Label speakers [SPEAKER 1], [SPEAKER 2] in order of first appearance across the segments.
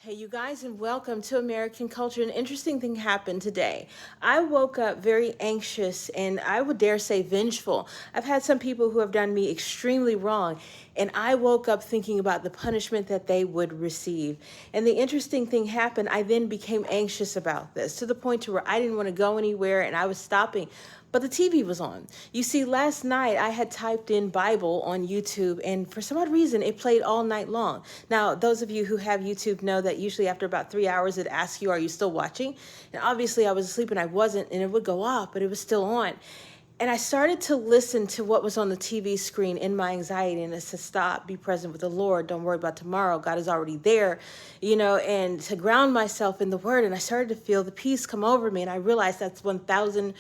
[SPEAKER 1] Hey, you guys, and welcome to American Culture. An interesting thing happened today. I woke up very anxious and I would dare say vengeful. I've had some people who have done me extremely wrong, and I woke up thinking about the punishment that they would receive. And the interesting thing happened, I then became anxious about this to the point to where I didn't want to go anywhere and I was stopping. But the TV was on. You see, last night I had typed in Bible on YouTube, and for some odd reason, it played all night long. Now, those of you who have YouTube know that usually after about 3 hours, it asks you, are you still watching? And obviously, I was asleep and I wasn't, and it would go off, but it was still on. And I started to listen to what was on the TV screen in my anxiety, and it's to stop, be present with the Lord, don't worry about tomorrow. God is already there, and to ground myself in the Word. And I started to feel the peace come over me, and I realized that's 1000%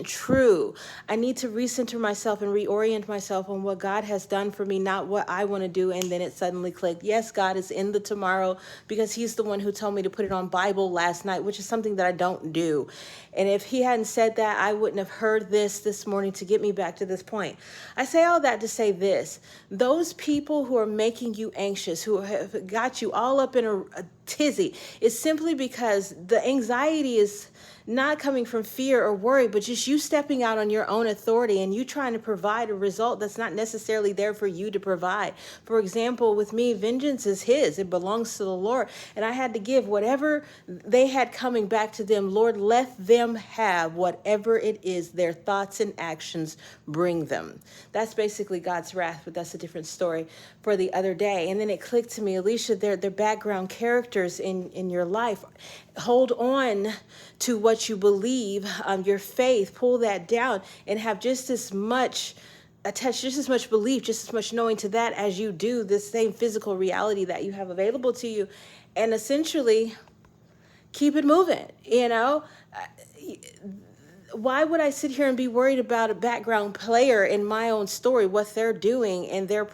[SPEAKER 1] true. I need to recenter myself and reorient myself on what God has done for me, not what I want to do. And then it suddenly clicked. Yes, God is in the tomorrow, because He's the one who told me to put it on Bible last night, which is something that I don't do. And if He hadn't said that, I wouldn't have heard this morning to get me back to this point. I say all that to say this: those people who are making you anxious, who have got you all up in a tizzy, is simply because the anxiety is not coming from fear or worry, but just you stepping out on your own authority and you trying to provide a result that's not necessarily there for you to provide. For example, with me, vengeance is His. It belongs to the Lord. And I had to give whatever they had coming back to them. Lord, let them have whatever it is their thoughts and actions bring them. That's basically God's wrath, but that's a different story for the other day. And then it clicked to me, Alicia, they're background characters in your life. Hold on to what you believe, your faith, pull that down and have just as much attach just as much belief, just as much knowing to that as you do this same physical reality that you have available to you. And essentially keep it moving. Why would I sit here and be worried about a background player in my own story, what they're doing and their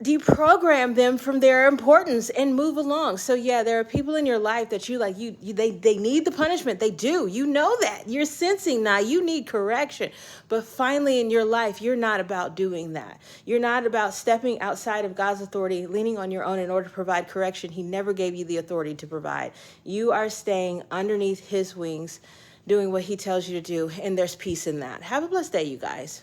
[SPEAKER 1] deprogram them from their importance and move along. So yeah, there are people in your life that they need the punishment. They do. You know that. You're sensing now you need correction. But finally in your life, you're not about doing that. You're not about stepping outside of God's authority, leaning on your own in order to provide correction. He never gave you the authority to provide. You are staying underneath His wings, doing what He tells you to do, and there's peace in that. Have a blessed day, you guys.